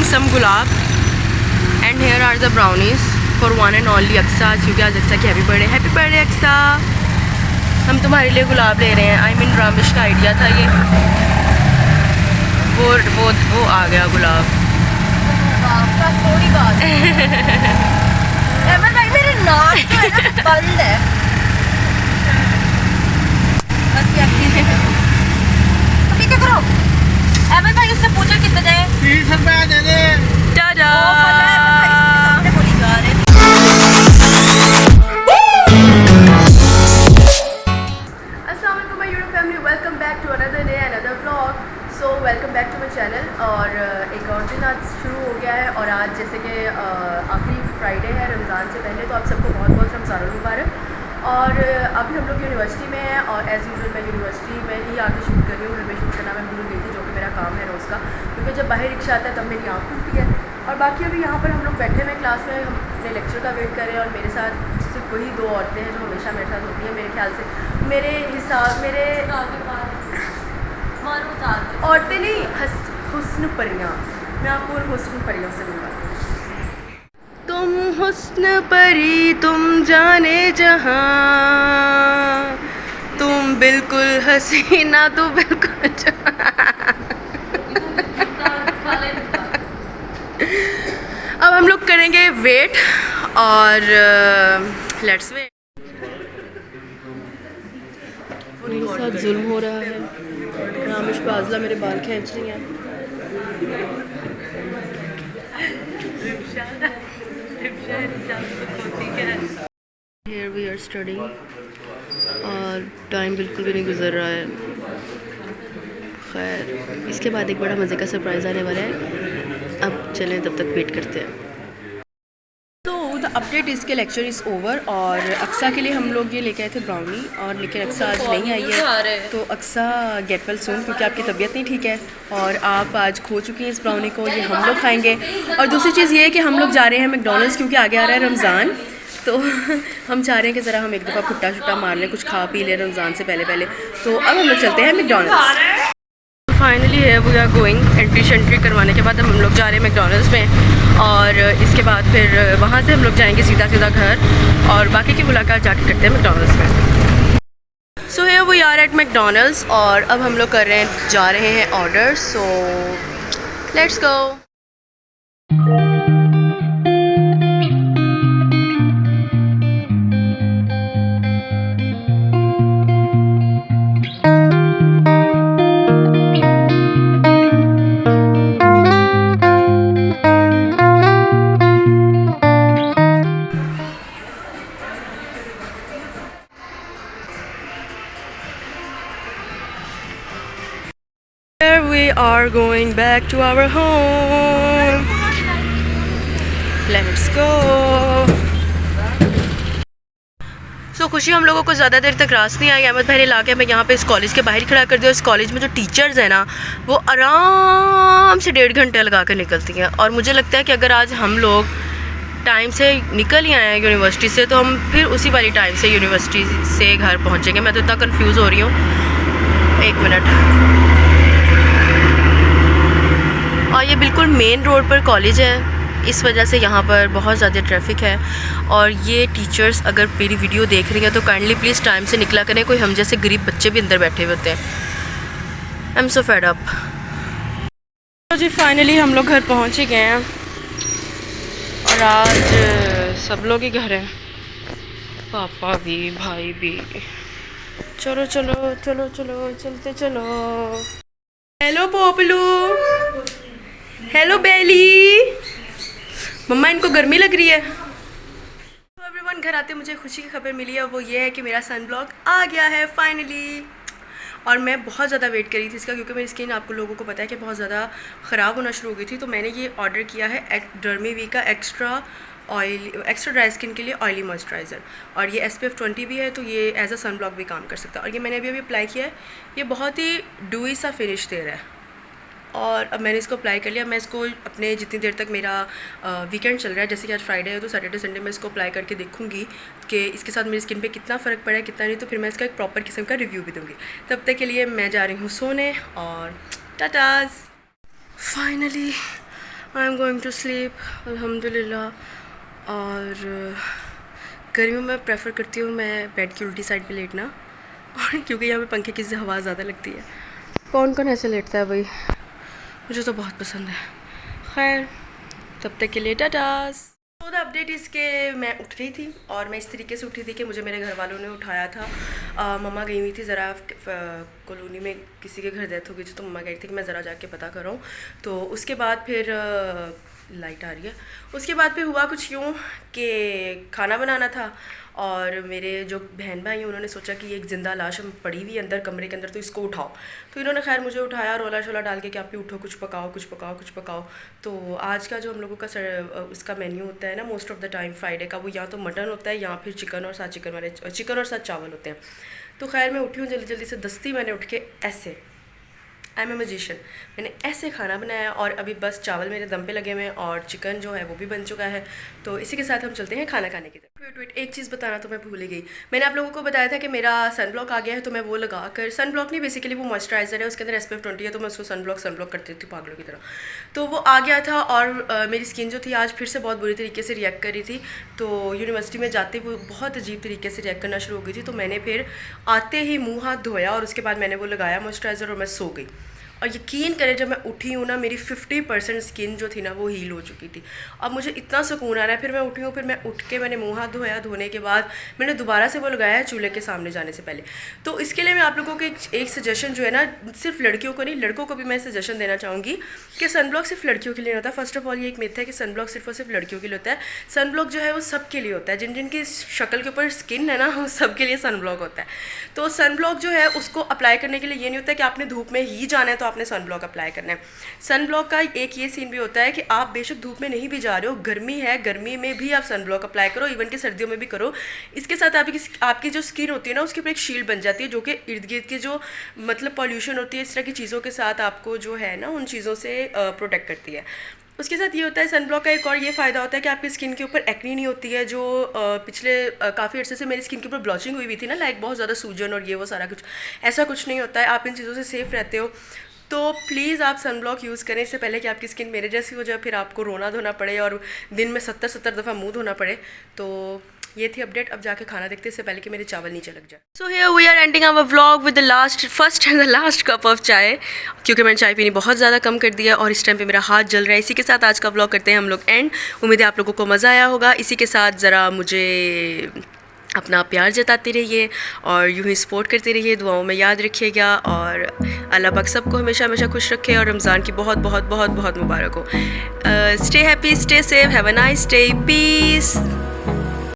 some gulab and here are the brownies for one and only Aqsa, क्योंकि आज अक्सा की happy birthday Aqsa. हम तुम्हारे लिए गुलाब ले रहे हैं। आई मीन रामिश का आइडिया था ये। वो आ गया गुलाब। थोड़ी बात भाई मेरे नाक जो है ना बंद है। अभी क्या करो अहमद भाई, उससे पूछो कितने दे। 30 रुपया दे दे। Ta-ta. Welcome back to my channel. और एक और दिन आज शुरू हो गया है और आज जैसे कि आखिरी फ्राइडे है रमज़ान से पहले, तो आप सबको बहुत बहुत रमज़ान मुबारक। और अभी हम लोग यूनिवर्सिटी में हैं और एज़ यूजुअल मैं यूनिवर्सिटी में ही आके शूट कर रही हूँ। घर में शूट करना मैं भूल गई थी, जो कि मेरा काम है रोज़ का, क्योंकि जब बाहर रिक्शा आता है तब मेरी आँख खुलती है। और बाकी अभी यहाँ पर हम लोग बैठे हुए क्लास में, हम अपने लेक्चर का वेट करें। और मेरे साथ सिर्फ वही 2 औरतें हैं जो हमेशा मेरे साथ होती हैं मेरे ख्याल से। मेरे हिसाब मेरे औरतें नहीं, हुस्न परियाँ। मैं आपको हुस्न परियों से मिलूँगा। तुम हुस्न परी तुम जाने जहाँ, तुम बिल्कुल हसीना तो बिल्कुल अब हम लोग करेंगे वेट और लेट्स वेट। मेरे साथ जुल्म हो रहा है। रामिश बाजला मेरे बाल खींच रही हैं। Here we are studying और टाइम बिल्कुल भी नहीं गुजर रहा है। खैर, इसके बाद एक बड़ा मज़े का सरप्राइज़ आने वाला है। अब चलें, तब तक वेट करते हैं। द अपडेट इसके लेक्चर इज़ ओवर और अक्सा के लिए हम लोग ये लेके आए थे ब्राउनी, और लेकिन अक्सा आज नहीं आई है। तो अक्सा गेट वेल सून, क्योंकि आपकी तबीयत नहीं ठीक है और आप आज खो चुकी हैं इस ब्राउनी को। ये हम लोग खाएंगे। और दूसरी चीज़ ये है कि हम लोग जा रहे हैं मैकडॉनल्ड्स, क्योंकि आगे आ रहा है रमज़ान। तो हम चाह रहे हैं कि ज़रा हम एक दफ़ा खुट्टा शुट्टा मार लें, कुछ खा पी लें रमज़ान से पहले। तो अब हम लोग चलते हैं मैकडॉनल्ड्स। फाइनली है वी आर गोइंग। एंट्री शेंट्री करवाने के बाद हम लोग जा रहे हैं मैकडॉनल्ड्स में, और इसके बाद फिर वहाँ से हम लोग जाएंगे सीधा घर, और बाकी की मुलाकात जाके करते हैं मैकडॉनल्ड्स में। So here we are at McDonald's और अब हम लोग जा रहे हैं order. So let's go. We are going back to our home. Let's go. So खुशी, हम लोगों को ज़्यादा देर तक रास नहीं आई। अहमद भाई ने ला के हमें यहाँ पे इस कॉलेज के बाहर खड़ा कर दिया। इस कॉलेज में जो टीचर्स हैं ना, वो आराम से 1.5 घंटे लगा कर निकलती हैं। और मुझे लगता है कि अगर आज हम लोग टाइम से निकल ही आए हैं यूनिवर्सिटी से, तो हम फिर उसी वाली टाइम से यूनिवर्सिटी से घर पहुँचेंगे। मैं तो इतना कन्फ्यूज़ हो रही हूँ। 1 मिनट। और ये बिल्कुल मेन रोड पर कॉलेज है, इस वजह से यहाँ पर बहुत ज़्यादा ट्रैफिक है। और ये टीचर्स अगर मेरी वीडियो देख रही हैं तो काइंडली प्लीज़ टाइम से निकला करें। कोई हम जैसे गरीब बच्चे भी अंदर बैठे हुए होते हैं। I am so fed up. तो जी फाइनली हम लोग घर पहुँच ही गए हैं और आज सब लोग ही घर हैं, पापा भी, भाई भी। चलो चलो चलो चलो चलते चलो। हेलो पोपलू, हेलो बेली। मम्मा इनको गर्मी लग रही है। तो एवरीवन, घर आते मुझे खुशी की खबर मिली है, वो ये है कि मेरा सन ब्लॉक आ गया है फाइनली। और मैं बहुत ज़्यादा वेट करी थी इसका, क्योंकि मेरी स्किन आपको लोगों को पता है कि बहुत ज़्यादा ख़राब होना शुरू हो गई थी। तो मैंने ये ऑर्डर किया है डर्मी का एक्स्ट्रा ड्राई स्किन के लिए ऑयली मॉइस्चराइज़र। और ये SPF 20 भी है, तो ये एज अ सन ब्लॉक भी काम कर सकता है। और ये मैंने अभी अप्लाई किया है। ये बहुत ही डूई सा फिनिश दे रहा है। और अब मैंने इसको अप्लाई कर लिया। मैं इसको अपने जितनी देर तक मेरा वीकेंड चल रहा है, जैसे कि आज फ्राइडे है, तो सैटरडे संडे में इसको अप्लाई करके देखूंगी कि इसके साथ मेरी स्किन पे कितना फ़र्क पड़ा है, कितना नहीं। तो फिर मैं इसका एक प्रॉपर किस्म का रिव्यू भी दूंगी। तब तक के लिए मैं जा रही हूँ सोने, और टाटास। Finally I am going to sleep अल्हम्दुलिल्लाह। और गर्मियों में प्रेफर करती हूँ मैं बेड की उल्टी साइड पे लेटना, और क्योंकि यहाँ पे पंखे की हवा ज़्यादा लगती है। कौन कौन ऐसे लेटता है भाई, मुझे तो बहुत पसंद है। खैर तब तक के लिए टाटास। तो द अपडेट इसके मैं उठ रही थी, और मैं इस तरीके से उठी थी कि मुझे मेरे घर वालों ने उठाया था। मम्मा गई हुई थी ज़रा कॉलोनी में, किसी के घर डेथ हो गई थी, तो मम्मा कह रही थी कि मैं ज़रा जाके पता कर रहा हूँ। तो उसके बाद फिर लाइट आ रही है। उसके बाद फिर हुआ कुछ यूँ कि खाना बनाना था, और मेरे जो बहन भाई हैं उन्होंने सोचा कि एक ज़िंदा लाश हम पड़ी हुई अंदर कमरे के अंदर, तो इसको उठाओ। तो इन्होंने खैर मुझे उठाया, रोला शोला डाल के कि आप भी उठो, कुछ पकाओ कुछ पकाओ कुछ पकाओ। तो आज का जो हम लोगों का उसका मेन्यू होता है ना, most of the time Friday का, वो या तो मटन होता है या फिर चिकन और साथ चिकन और साथ चावल होते हैं। तो खैर मैं उठी हूँ जल्दी जल्दी से, दस्ती मैंने उठ के ऐसे, आई एम ए मैजिशियन, मैंने ऐसे खाना बनाया, और अभी बस चावल मेरे दम पे लगे हुए हैं और चिकन जो है वो भी बन चुका है। तो इसी के साथ हम चलते हैं खाना खाने की तरफ। वेट एक चीज़ बताना तो मैं भूल ही गई। मैंने आप लोगों को बताया था कि मेरा सन ब्लॉक आ गया है, तो मैं वो लगा कर, सन ब्लॉक नहीं बेसिकली वो मॉइस्चराइज़र है, उसके अंदर SPF 20 है, तो मैं उसको सन ब्लॉक करती थी पागलों की तरह। तो वो आ गया था, और मेरी स्किन जो थी आज फिर से बहुत बुरी तरीके से रिएक्ट कर रही थी। तो यूनिवर्सिटी में जाते हुए बहुत अजीब तरीके से रिएक्ट करना शुरू हो गई थी। तो मैंने फिर आते ही मुँह हाथ धोया, और उसके बाद मैंने वो लगाया मॉइस्चराइज़र, और मैं सो गई। और यकीन करें जब मैं उठी हूँ ना, मेरी 50% स्किन जो थी ना वो हील हो चुकी थी। अब मुझे इतना सुकून आ रहा है। फिर मैं उठी हूँ, फिर मैं उठ के मैंने मुँह हाथ धोया, धोने के बाद मैंने दोबारा से वो लगाया है चूल्हे के सामने जाने से पहले। तो इसके लिए मैं आप लोगों को एक सजेशन जो है ना, सिर्फ लड़कियों को नहीं, लड़कों को भी मैं सजेशन देना चाहूँगी कि सन ब्लॉक सिर्फ लड़कियों के लिए होता है। फर्स्ट ऑफ ऑल ये एक मिथ है कि सन ब्लॉक सिर्फ और सिर्फ लड़कियों के लिए होता है। सन ब्लॉक जो है वो सबके लिए होता है, जिन जिनकी शक्ल के ऊपर स्किन है ना, वो सबके लिए सन ब्लॉक होता है। तो सन ब्लॉक जो है उसको अप्लाई करने के लिए ये नहीं होता कि आपने धूप में ही जाना है तो आपने सन ब्लॉक अप्लाई करना है। सन ब्लॉक का एक ये सीन भी होता है कि आप बेशक धूप में नहीं भी जा रहे हो, गर्मी है, गर्मी में भी आप सन ब्लॉक अप्लाई करो, इवन कि सर्दियों में भी करो। इसके साथ आपकी जो स्किन होती है ना, उसके ऊपर एक शील्ड बन जाती है, जो कि इर्द गिर्द के जो मतलब पॉल्यूशन होती है, इस तरह की चीज़ों के साथ आपको जो है ना, उन चीज़ों से प्रोटेक्ट करती है। उसके साथ ये होता है सन ब्लॉक का एक और ये फ़ायदा होता है कि आपकी स्किन के ऊपर एक्नी नहीं होती है, जो पिछले काफ़ी अर्से से मेरी स्किन के ऊपर ब्लॉचिंग हुई थी ना, लाइक बहुत ज़्यादा सूजन और ये वो सारा कुछ, ऐसा कुछ नहीं होता है। आप इन चीज़ों से सेफ़ रहते हो। तो प्लीज़ आप सन ब्लॉक यूज़ करें इससे पहले कि आपकी स्किन मेरे जैसी हो जाए, फिर आपको रोना धोना पड़े और दिन में 70 दफ़ा मुँह धोना पड़े। तो ये थी अपडेट। अब जाके खाना देखते इससे पहले कि मेरे चावल नीचे लग जाए। So here we are ending our vlog with the first and the last cup of chai, क्योंकि मैंने चाय पीनी बहुत ज़्यादा कम कर दिया और इस टाइम पे मेरा हाथ जल रहा है। इसी के साथ आज का व्लॉग करते हैं हम लोग एंड। उम्मीद है आप लोगों को मज़ा आया होगा। इसी के साथ ज़रा मुझे अपना प्यार जताते रहिए और यूँ ही सपोर्ट करते रहिए, दुआओं में याद रखिएगा, और अल्लाह पाक सबको हमेशा हमेशा खुश रखे और रमज़ान की बहुत बहुत बहुत बहुत मुबारक हो। Stay happy, stay safe, have a nice day, piece.